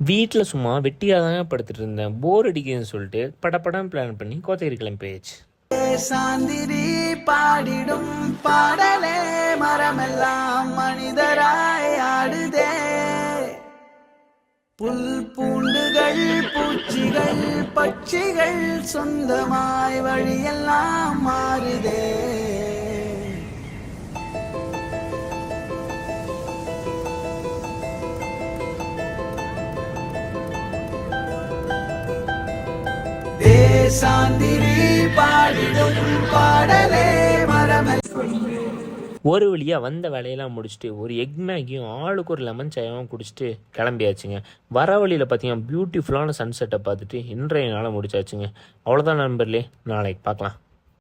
வீட்டில் சும்மா வெட்டியாக தான் படுத்துட்டு இருந்தேன். போர் அடிக்குதுன்னு சொல்லிட்டு படப்படம் பிளான் பண்ணி கோத்தகிரி கிளம்பி போயாச்சு. சாந்திரி பாடிடும் பாடலே மரமெல்லாம் மனிதராய் ஆடுதே. புல் பூண்டுகள் பூச்சிகள் பட்சிகள் சொந்தமாய் வழியெல்லாம் மாறுதே. சாந்திரி பாடிடும் பாடலே மரமெல்லாம். ஒரு வழியாக வந்த வேலையெல்லாம் முடிச்சுட்டு ஒரு எக் மேகியும் ஆளுக்கு ஒரு லெமன் சாயாவும் குடிச்சிட்டு கிளம்பியாச்சுங்க. வர வழியில் பார்த்தீங்கன்னா பியூட்டிஃபுல்லான சன்செட்டை பார்த்துட்டு இன்றைய நாளை முடிச்சாச்சுங்க. அவ்வளோதான் நண்பர்களே, நாளைக்கு பார்க்கலாம்.